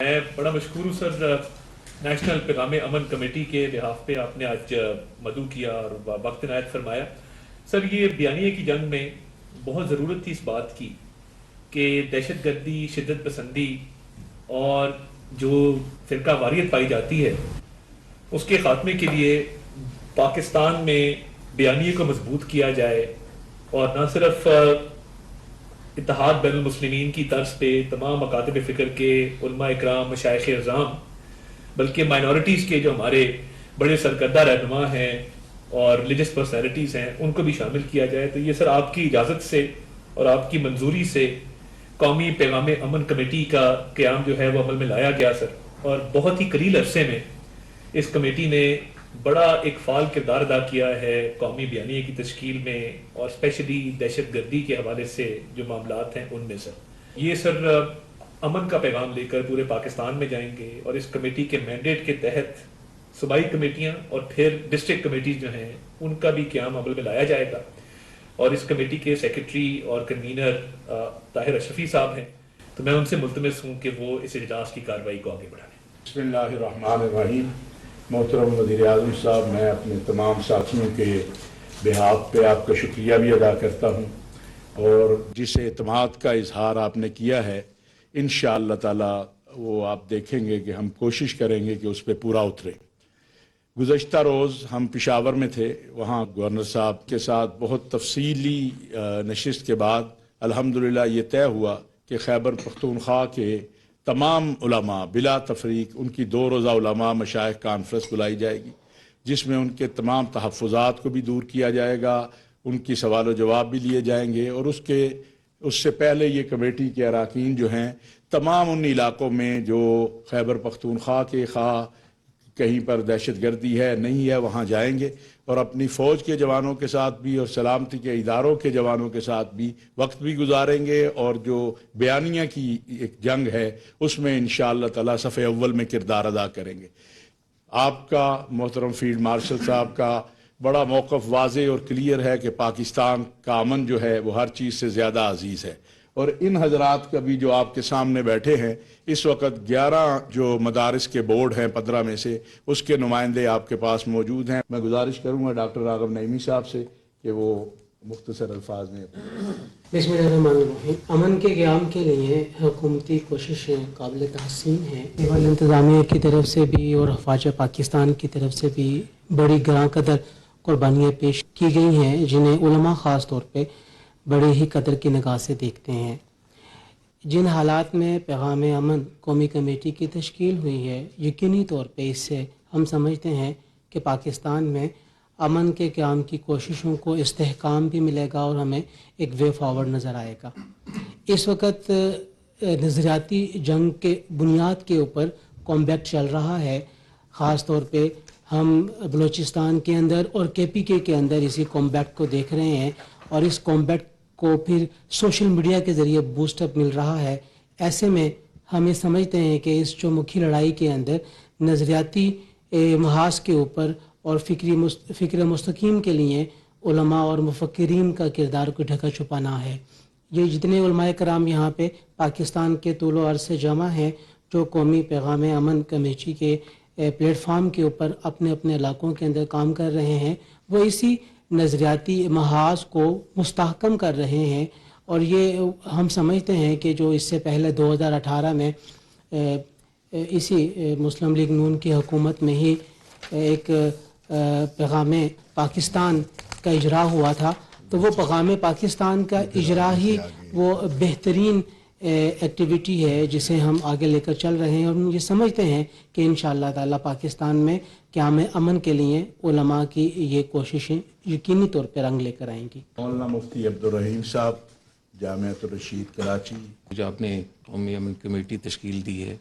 میں بڑا مشکور ہوں سر، نیشنل پیغام امن کمیٹی کے لحاظ پہ آپ نے آج مدعو کیا اور وقت عنایت فرمایا۔ سر یہ بیانیے کی جنگ میں بہت ضرورت تھی اس بات کی کہ دہشت گردی، شدت پسندی اور جو فرقہ واریت پائی جاتی ہے اس کے خاتمے کے لیے پاکستان میں بیانیے کو مضبوط کیا جائے، اور نہ صرف اتحاد بین المسلمین کی طرز پہ تمام مکاتب فکر کے علماء اکرام، مشائخ اعظام، بلکہ مائنورٹیز کے جو ہمارے بڑے سرکردہ رہنما ہیں اور ریلیجس پرسنالٹیز ہیں ان کو بھی شامل کیا جائے۔ تو یہ سر آپ کی اجازت سے اور آپ کی منظوری سے قومی پیغام امن کمیٹی کا قیام جو ہے وہ عمل میں لایا گیا سر، اور بہت ہی قلیل عرصے میں اس کمیٹی نے بڑا ایک فعال کردار ادا کیا ہے قومی بیانیے کی تشکیل میں، اور اسپیشلی دہشت گردی کے حوالے سے جو معاملات ہیں ان میں سر یہ سر امن کا پیغام لے کر پورے پاکستان میں جائیں گے، اور اس کمیٹی کے مینڈیٹ کے تحت صوبائی کمیٹیاں اور پھر ڈسٹرکٹ کمیٹیز جو ہیں ان کا بھی قیام عمل میں لایا جائے گا، اور اس کمیٹی کے سیکرٹری اور کنوینر طاہر اشرفی صاحب ہیں، تو میں ان سے ملتمس ہوں کہ وہ اس اجلاس کی کارروائی کو آگے بڑھائیں۔ بسم اللہ الرحمن الرحیم۔ محترم وزیر اعظم صاحب، میں اپنے تمام ساتھیوں کے بہاف پہ آپ کا شکریہ بھی ادا کرتا ہوں، اور جس اعتماد کا اظہار آپ نے کیا ہے انشاءاللہ تعالی وہ آپ دیکھیں گے کہ ہم کوشش کریں گے کہ اس پہ پورا اتریں۔ گزشتہ روز ہم پشاور میں تھے، وہاں گورنر صاحب کے ساتھ بہت تفصیلی نشست کے بعد الحمدللہ یہ طے ہوا کہ خیبر پختونخوا کے تمام علماء بلا تفریق ان کی 2 روزہ علماء مشائخ کانفرنس بلائی جائے گی، جس میں ان کے تمام تحفظات کو بھی دور کیا جائے گا، ان کی سوال و جواب بھی لیے جائیں گے، اور اس سے پہلے یہ کمیٹی کے اراکین جو ہیں تمام ان علاقوں میں جو خیبر پختونخوا کے خواہ کہیں پر دہشت گردی ہے نہیں ہے وہاں جائیں گے، اور اپنی فوج کے جوانوں کے ساتھ بھی اور سلامتی کے اداروں کے جوانوں کے ساتھ بھی وقت بھی گزاریں گے، اور جو بیانیہ کی ایک جنگ ہے اس میں انشاءاللہ تعالی صف اول میں کردار ادا کریں گے۔ آپ کا محترم فیلڈ مارشل صاحب کا بڑا موقف واضح اور کلیئر ہے کہ پاکستان کا امن جو ہے وہ ہر چیز سے زیادہ عزیز ہے، اور ان حضرات کا بھی جو آپ کے سامنے بیٹھے ہیں اس وقت 11 جو مدارس کے بورڈ ہیں 15 میں سے اس کے نمائندے آپ کے پاس موجود ہیں۔ میں گزارش کروں گا ڈاکٹر راغب نعیمی صاحب سے کہ وہ مختصر الفاظ میں بسم اللہ الرحمن الرحیم۔ امن کے قیام کے لیے حکومتی کوششیں قابل تحسین ہیں، سول انتظامیہ کی طرف سے بھی اور افواج پاکستان کی طرف سے بھی بڑی گراں قدر قربانیاں پیش کی گئی ہیں، جنہیں علماء خاص طور پہ بڑے ہی قدر کی نگاہ سے دیکھتے ہیں۔ جن حالات میں پیغام امن قومی کمیٹی کی تشکیل ہوئی ہے، یقینی طور پہ اس سے ہم سمجھتے ہیں کہ پاکستان میں امن کے قیام کی کوششوں کو استحکام بھی ملے گا اور ہمیں ایک وے فارورڈ نظر آئے گا۔ اس وقت نظریاتی جنگ کے بنیاد کے اوپر کامبیٹ چل رہا ہے، خاص طور پہ ہم بلوچستان کے اندر اور KPK کے اندر اسی کامبیٹ کو دیکھ رہے ہیں، اور اس کامبیٹ کو پھر سوشل میڈیا کے ذریعے بوسٹ اپ مل رہا ہے۔ ایسے میں ہم یہ سمجھتے ہیں کہ اس چومکھی لڑائی کے اندر نظریاتی محاذ کے اوپر اور فکر مستقیم کے لیے علماء اور مفکرین کا کردار کو ڈھکا چھپانا ہے۔ یہ جتنے علماء کرام یہاں پہ پاکستان کے طول و عرض سے جمع ہیں، جو قومی پیغام امن کمیٹی کے پلیٹ فارم کے اوپر اپنے اپنے علاقوں کے اندر کام کر رہے ہیں، وہ اسی نظریاتی محاذ کو مستحکم کر رہے ہیں، اور یہ ہم سمجھتے ہیں کہ جو اس سے پہلے 2018 میں اسی مسلم لیگ نون کی حکومت میں ہی ایک پیغام پاکستان کا اجرا ہوا تھا، تو وہ پیغام پاکستان کا اجرا ہی وہ بہترین ایکٹیویٹی ہے جسے ہم آگے لے کر چل رہے ہیں، اور ہم یہ سمجھتے ہیں کہ انشاءاللہ تعالی پاکستان میں قیام امن کے لیے علماء کی یہ کوششیں یقینی طور پہ رنگ لے کر آئیں گی۔ مولانا مفتی عبدالرحیم صاحب، جامعۃ الرشید کراچی۔ جو آپ نے قومی امن کمیٹی تشکیل دی ہے،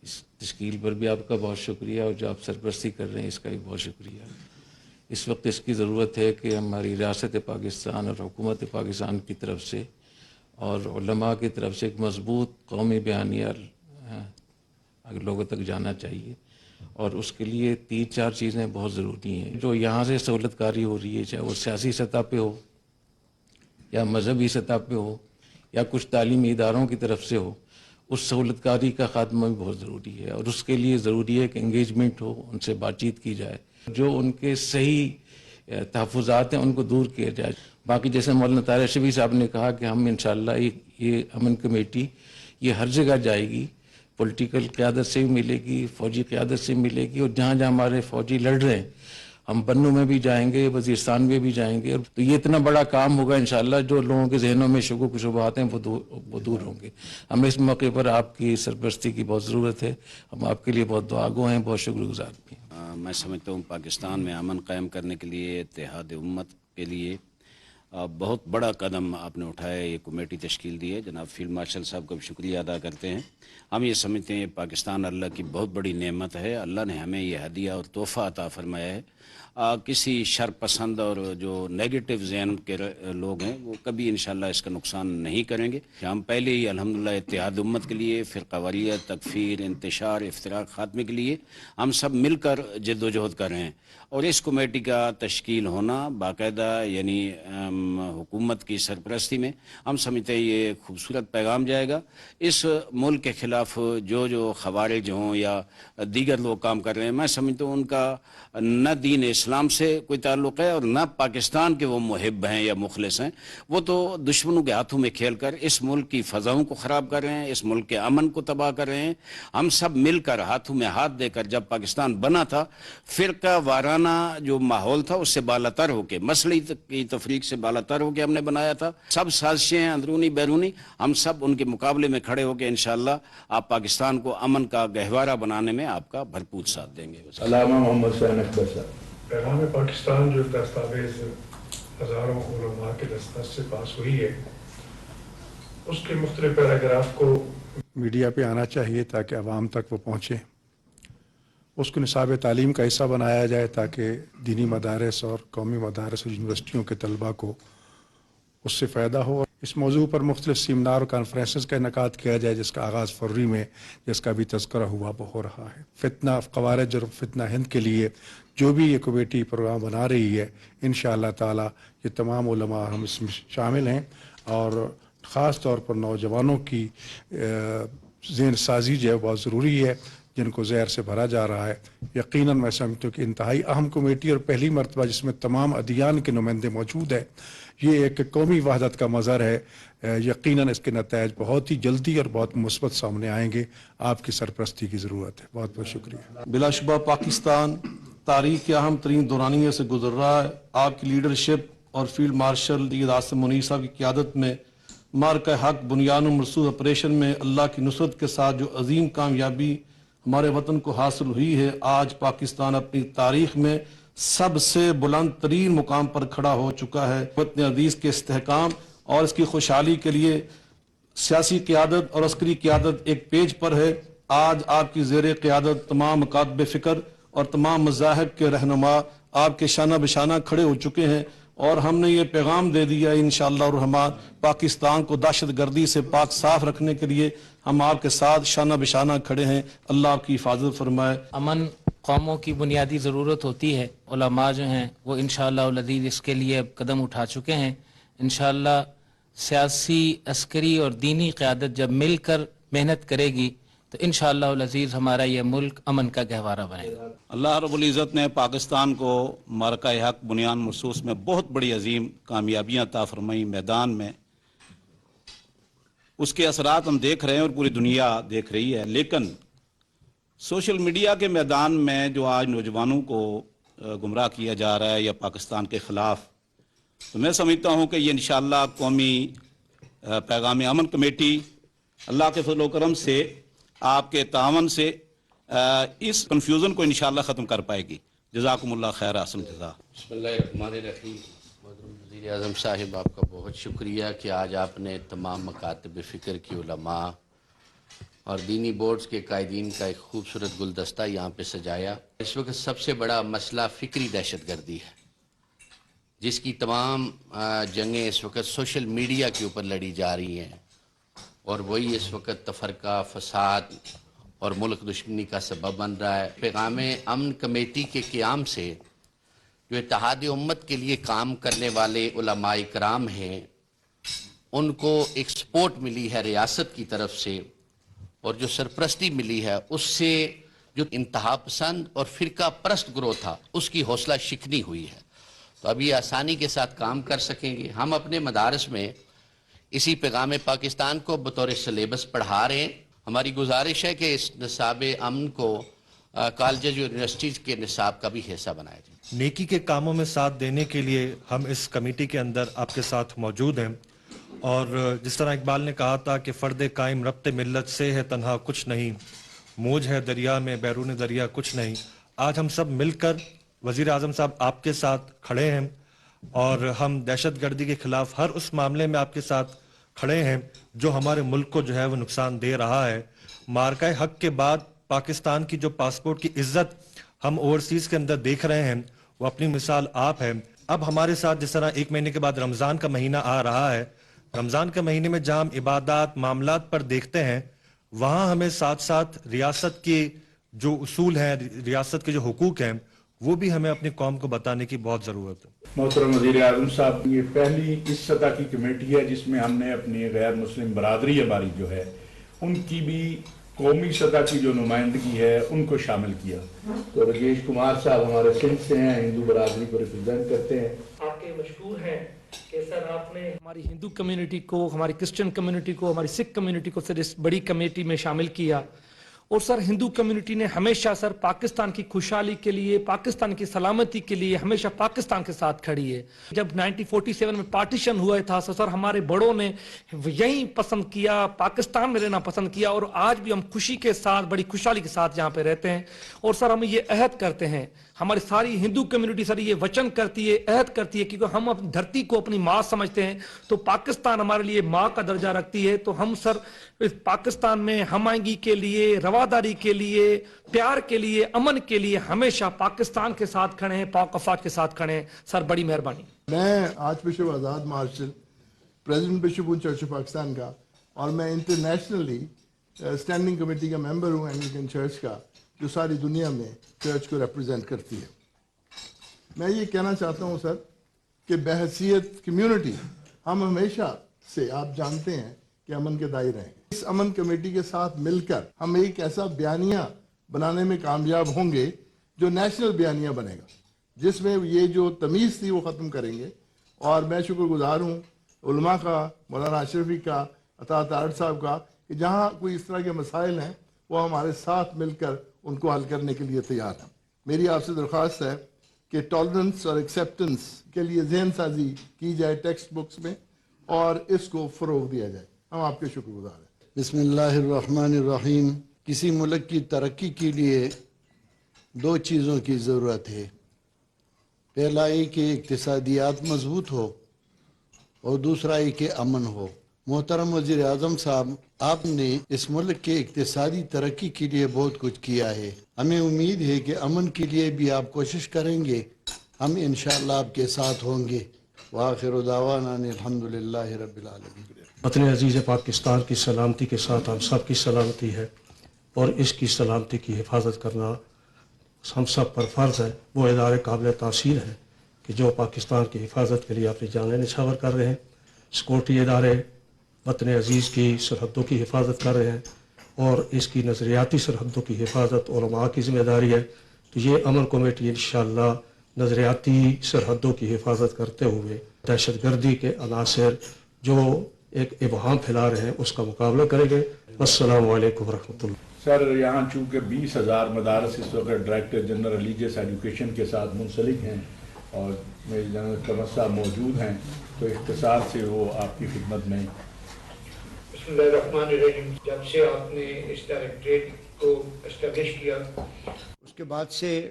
اس تشکیل پر بھی آپ کا بہت شکریہ، اور جو آپ سرپرستی کر رہے ہیں اس کا بھی بہت شکریہ۔ اس وقت اس کی ضرورت ہے کہ ہماری ریاست پاکستان اور حکومت پاکستان کی طرف سے اور علماء کی طرف سے ایک مضبوط قومی بیانیہ لوگوں تک جانا چاہیے، اور اس کے لیے 3-4 چیزیں بہت ضروری ہیں۔ جو یہاں سے سہولت کاری ہو رہی ہے، چاہے وہ سیاسی سطح پہ ہو یا مذہبی سطح پہ ہو یا کچھ تعلیمی اداروں کی طرف سے ہو، اس سہولت کاری کا خاتمہ بھی بہت ضروری ہے، اور اس کے لیے ضروری ہے کہ انگیجمنٹ ہو، ان سے بات چیت کی جائے، جو ان کے صحیح تحفظات ہیں ان کو دور کیا جائے۔ باقی جیسے مولانا طاہر اشرفی صاحب نے کہا کہ ہم انشاءاللہ یہ امن کمیٹی یہ ہر جگہ جائے گی، پولیٹیکل قیادت سے بھی ملے گی، فوجی قیادت سے ملے گی، اور جہاں جہاں ہمارے فوجی لڑ رہے ہیں ہم بنوں میں بھی جائیں گے، وزیرستان میں بھی جائیں گے، تو یہ اتنا بڑا کام ہوگا انشاءاللہ، جو لوگوں کے ذہنوں میں شکوک و شبہات ہیں وہ دور ہوں گے۔ ہمیں اس موقع پر آپ کی سرپرستی کی بہت ضرورت ہے، ہم آپ کے لیے بہت دعاگو ہیں، بہت شکر گزار بھی ہیں۔ میں سمجھتا ہوں پاکستان میں امن قائم کرنے کے لیے، اتحاد امت کے لیے بہت بڑا قدم آپ نے اٹھایا، یہ کمیٹی تشکیل دی ہے۔ جناب فیلڈ مارشل صاحب کا بھی شکریہ ادا کرتے ہیں۔ ہم یہ سمجھتے ہیں پاکستان اللہ کی بہت بڑی نعمت ہے، اللہ نے ہمیں یہ ہدیہ اور تحفہ عطا فرمایا ہے۔ کسی شر پسند اور جو نیگیٹو ذہن کے لوگ ہیں وہ کبھی انشاءاللہ اس کا نقصان نہیں کریں گے۔ ہم پہلے ہی الحمدللہ اتحاد امت کے لیے، فرقہ واریت، تکفیر، انتشار، افتراق خاتمے کے لیے ہم سب مل کر جد و جہد کر رہے ہیں، اور اس کمیٹی کا تشکیل ہونا باقاعدہ یعنی حکومت کی سرپرستی میں، ہم سمجھتے ہیں یہ خوبصورت پیغام جائے گا۔ اس ملک کے خلاف جو خوارج ہوں یا دیگر لوگ کام کر رہے ہیں، میں سمجھتا ہوں ان کا نہ دین اسلام سے کوئی تعلق ہے اور نہ پاکستان کے وہ محب ہیں یا مخلص ہیں، وہ تو دشمنوں کے ہاتھوں میں کھیل کر اس ملک کی فضاؤں کو خراب کر رہے ہیں، اس ملک کے امن کو تباہ کر رہے ہیں۔ ہم سب مل کر ہاتھوں میں ہاتھ دے کر، جب پاکستان بنا تھا فرقہ وارانہ جو ماحول تھا اس سے بالاتر ہو کے، مسئلے کی تفریق سے بالاتر ہو کے ہم نے بنایا تھا۔ سب سازشیں ہیں اندرونی بیرونی، ہم سب ان کے مقابلے میں کھڑے ہو کے انشاءاللہ آپ پاکستان کو امن کا گہوارہ بنانے میں آپ کا بھرپور ساتھ دیں گے۔ علامہ محمد حسین اکبر صاحب۔ پیغام پاکستان جو دستاویز ہزاروں علماء کے دستخط سے پاس ہوئی ہے، اس کے مختلف پیراگراف کو میڈیا پہ آنا چاہیے تاکہ عوام تک وہ پہنچے، اس کو نصاب تعلیم کا حصہ بنایا جائے تاکہ دینی مدارس اور قومی مدارس اور یونیورسٹیوں کے طلباء کو اس سے فائدہ ہو۔ اس موضوع پر مختلف سیمینار اور کانفرنسز کا انعقاد کیا جائے، جس کا آغاز فروری میں، جس کا بھی تذکرہ ہوا، ہو رہا ہے۔ فتنہ خوارج اور فتنہ ہند کے لیے جو بھی یہ کمیٹی پروگرام بنا رہی ہے، انشاءاللہ تعالی یہ تمام علماء ہم اس میں شامل ہیں، اور خاص طور پر نوجوانوں کی ذہن سازی جو ہے بہت ضروری ہے، جن کو زہر سے بھرا جا رہا ہے۔ یقیناً میں سمجھتا ہوں کہ انتہائی اہم کمیٹی اور پہلی مرتبہ جس میں تمام ادیان کے نمائندے موجود ہیں، یہ ایک قومی وحدت کا مظہر ہے۔ یقیناً اس کے نتائج بہت ہی جلدی اور بہت مثبت سامنے آئیں گے۔ آپ کی سرپرستی کی ضرورت ہے۔ بہت بہت شکریہ۔ بلا شبہ پاکستان تاریخ کے اہم ترین دورانیے سے گزر رہا ہے۔ آپ کی لیڈرشپ اور فیلڈ مارشل سید عاصم منیر صاحب کی قیادت میں مارکہ حق بنیاد و مرصوص آپریشن میں اللہ کی نصرت کے ساتھ جو عظیم کامیابی ہمارے وطن کو حاصل ہوئی ہے، آج پاکستان اپنی تاریخ میں سب سے بلند ترین مقام پر کھڑا ہو چکا ہے۔ وطن عزیز کے استحکام اور اس کی خوشحالی کے لیے سیاسی قیادت اور عسکری قیادت ایک پیج پر ہے۔ آج آپ کی زیر قیادت تمام مکاتب فکر اور تمام مذاہب کے رہنما آپ کے شانہ بشانہ کھڑے ہو چکے ہیں، اور ہم نے یہ پیغام دے دیا انشاءاللہ الرحمن پاکستان کو دہشت گردی سے پاک صاف رکھنے کے لیے ہم آپ کے ساتھ شانہ بشانہ کھڑے ہیں۔ اللہ آپ کی حفاظت فرمائے۔ امن قوموں کی بنیادی ضرورت ہوتی ہے، علماء جو ہیں وہ انشاءاللہ العزیز اس کے لیے اب قدم اٹھا چکے ہیں۔ انشاءاللہ سیاسی، عسکری اور دینی قیادت جب مل کر محنت کرے گی تو انشاءاللہ العزیز ہمارا یہ ملک امن کا گہوارہ بنے گا۔ اللہ رب العزت نے پاکستان کو معرکہ حق بنیاد مرصوص میں بہت بڑی عظیم کامیابیاں عطا فرمائیں میدان میں۔ اس کے اثرات ہم دیکھ رہے ہیں اور پوری دنیا دیکھ رہی ہے، لیکن سوشل میڈیا کے میدان میں جو آج نوجوانوں کو گمراہ کیا جا رہا ہے یا پاکستان کے خلاف، تو میں سمجھتا ہوں کہ یہ انشاءاللہ قومی پیغام امن کمیٹی اللہ کے فضل و کرم سے، آپ کے تعاون سے اس کنفیوژن کو انشاءاللہ ختم کر پائے گی۔ جزاکم اللہ خیر، احسن جزا۔ بسم اللہ الرحمن الرحیم۔ محترم وزیر اعظم صاحب، آپ کا بہت شکریہ کہ آج آپ نے تمام مکاتب فکر کی علماء اور دینی بورڈز کے قائدین کا ایک خوبصورت گلدستہ یہاں پہ سجایا۔ اس وقت سب سے بڑا مسئلہ فکری دہشت گردی ہے، جس کی تمام جنگیں اس وقت سوشل میڈیا کے اوپر لڑی جا رہی ہیں، اور وہی اس وقت تفرقہ، فساد اور ملک دشمنی کا سبب بن رہا ہے۔ پیغام امن کمیٹی کے قیام سے جو اتحاد امت کے لیے کام کرنے والے علماء کرام ہیں، ان کو ایک سپورٹ ملی ہے ریاست کی طرف سے، اور جو سرپرستی ملی ہے اس سے جو انتہا پسند اور فرقہ پرست گروہ تھا اس کی حوصلہ شکنی ہوئی ہے. تو اب یہ آسانی کے ساتھ کام کر سکیں گے. ہم اپنے مدارس میں اسی پیغام پاکستان کو بطور سلیبس پڑھا رہے ہیں. ہماری گزارش ہے کہ اس نصاب امن کو کالجز یونیورسٹیز کے نصاب کا بھی حصہ بنایا جائے. نیکی کے کاموں میں ساتھ دینے کے لیے ہم اس کمیٹی کے اندر آپ کے ساتھ موجود ہیں. اور جس طرح اقبال نے کہا تھا کہ فرد قائم ربط ملت سے ہے تنہا کچھ نہیں، موج ہے دریا میں بیرون دریا کچھ نہیں. آج ہم سب مل کر وزیر اعظم صاحب آپ کے ساتھ کھڑے ہیں اور ہم دہشت گردی کے خلاف ہر اس معاملے میں آپ کے ساتھ کھڑے ہیں جو ہمارے ملک کو جو ہے وہ نقصان دے رہا ہے. مارکہ حق کے بعد پاکستان کی جو پاسپورٹ کی عزت ہم اوورسیز کے اندر دیکھ رہے ہیں وہ اپنی مثال آپ ہے. اب ہمارے ساتھ جس طرح 1 مہینے کے بعد رمضان کا مہینہ آ رہا ہے، رمضان کے مہینے میں جہاں ہم عبادات معاملات پر دیکھتے ہیں وہاں ہمیں ساتھ ساتھ ریاست کے جو اصول ہیں، ریاست کے جو حقوق ہیں وہ بھی ہمیں اپنی قوم کو بتانے کی بہت ضرورت ہے. محترم وزیر اعظم صاحب، یہ پہلی اس سطح کی کمیٹی ہے جس میں ہم نے اپنی غیر مسلم برادری ہماری جو ہے ان کی بھی قومی سطح کی جو نمائندگی ہے ان کو شامل کیا. تو رجیش کمار صاحب ہمارے سندھ سے ہیں، ہندو برادری کو ریپرزینٹ کرتے ہیں. آپ کے مشہور ہیں کہ سر آپ نے ہماری ہندو کمیونٹی کو، ہماری کرسچن کمیونٹی کو، ہماری سکھ کمیونٹی کو سر اس بڑی کمیٹی میں شامل کیا. اور سر ہندو کمیونٹی نے ہمیشہ سر پاکستان کی خوشحالی کے لیے، پاکستان کی سلامتی کے لیے ہمیشہ پاکستان کے ساتھ کھڑی ہے. جب 1947 میں پارٹیشن ہوا تھا سر ہمارے بڑوں نے یہیں پسند کیا، پاکستان میں رہنا پسند کیا، اور آج بھی ہم خوشی کے ساتھ، بڑی خوشحالی کے ساتھ یہاں پہ رہتے ہیں. اور سر ہم یہ عہد کرتے ہیں، ہماری ساری ہندو کمیونٹی سر یہ وچن کرتی ہے، عہد کرتی ہے، کیونکہ ہم اپنی دھرتی کو اپنی ماں سمجھتے ہیں تو پاکستان ہمارے لیے ماں کا درجہ رکھتی ہے. تو ہم سر اس پاکستان میں ہم آہنگی کے لیے، رواداری کے لیے، پیار کے لیے، امن کے لیے ہمیشہ پاکستان کے ساتھ کھڑے ہیں، پاک افواج کے ساتھ کھڑے ہیں. سر بڑی مہربانی. میں آرچ بشپ آزاد مارشل، پریزیڈنٹ بشپ ہوں چرچ آف پاکستان کا، اور میں انٹرنیشنلی اسٹینڈنگ کمیٹی کا ممبر ہوں اینگلیکن چرچ کا، جو ساری دنیا میں چرچ کو ریپرزینٹ کرتی ہے. میں یہ کہنا چاہتا ہوں سر کہ بحیثیت کمیونٹی ہم ہمیشہ سے، آپ جانتے ہیں کہ امن کے دائرے ہیں. اس امن کمیٹی کے ساتھ مل کر ہم ایک ایسا بیانیہ بنانے میں کامیاب ہوں گے جو نیشنل بیانیہ بنے گا، جس میں یہ جو تمیز تھی وہ ختم کریں گے. اور میں شکر گزار ہوں علماء کا، مولانا اشرفی کا، عطا طارٹ صاحب کا، کہ جہاں کوئی اس طرح کے مسائل ہیں وہ ہمارے ساتھ مل کر ان کو حل کرنے کے لیے تیار ہیں. میری آپ سے درخواست ہے کہ ٹالرنس اور ایکسیپٹنس کے لیے ذہن سازی کی جائے ٹیکسٹ بکس میں اور اس کو فروغ دیا جائے. ہم آپ کے شکر گزار ہیں. بسم اللہ الرحمن الرحیم. کسی ملک کی ترقی کے لیے 2 چیزوں کی ضرورت ہے. پہلا یہ کہ اقتصادیات مضبوط ہو اور دوسرا یہ کہ امن ہو. محترم وزیر اعظم صاحب، آپ نے اس ملک کے اقتصادی ترقی کے لیے بہت کچھ کیا ہے. ہمیں امید ہے کہ امن کے لیے بھی آپ کوشش کریں گے. ہم انشاءاللہ آپ کے ساتھ ہوں گے. وآخر دعوانا الحمدللہ رب العالمین. وطن عزیز پاکستان کی سلامتی کے ساتھ ہم سب کی سلامتی ہے، اور اس کی سلامتی کی حفاظت کرنا ہم سب پر فرض ہے. وہ ادارے قابل تاثیر ہیں کہ جو پاکستان کی حفاظت کے لیے اپنی جانیں نچھاور کر رہے ہیں. سیکورٹی ادارے وطن عزیز کی سرحدوں کی حفاظت کر رہے ہیں، اور اس کی نظریاتی سرحدوں کی حفاظت علماء کی ذمہ داری ہے. تو یہ امن کمیٹی انشاءاللہ نظریاتی سرحدوں کی حفاظت کرتے ہوئے دہشت گردی کے عناصر جو ایک ابہام پھیلا رہے ہیں اس کا مقابلہ کریں گے. السلام علیکم ورحمۃ اللہ. سر یہاں چونکہ 20,000 مدارس اس وقت ڈائریکٹر جنرل ریلیجیس ایجوکیشن کے ساتھ منسلک ہیں اور میرے جنرل قمر صاحب موجود ہیں، تو اختصار سے وہ آپ کی خدمت میں. بسم اللہ الرحمن الرحیم. جب سے آپ نے اس ڈائریکٹریٹ کو اسٹیبلش کیا، اس کے بعد سے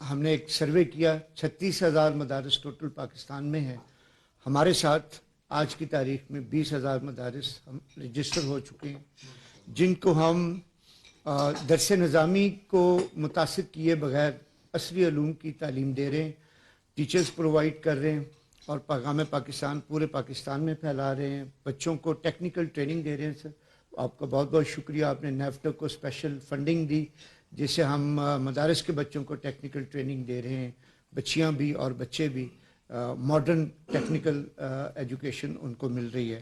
ہم نے ایک سروے کیا. 36,000 مدارس ٹوٹل پاکستان میں ہیں. ہمارے ساتھ آج کی تاریخ میں 20,000 مدارس ہم رجسٹر ہو چکے ہیں، جن کو ہم درس نظامی کو متاثر کیے بغیر عصری علوم کی تعلیم دے رہے ہیں. ٹیچرز پرووائڈ کر رہے ہیں اور پیغام پاکستان پورے پاکستان میں پھیلا رہے ہیں. بچوں کو ٹیکنیکل ٹریننگ دے رہے ہیں. سر آپ کا بہت بہت شکریہ. آپ نے نیفٹو کو اسپیشل فنڈنگ دی جس سے ہم مدارس کے بچوں کو ٹیکنیکل ٹریننگ دے رہے ہیں. بچیاں بھی اور بچے بھی ماڈرن ٹیکنیکل ایجوکیشن ان کو مل رہی ہے.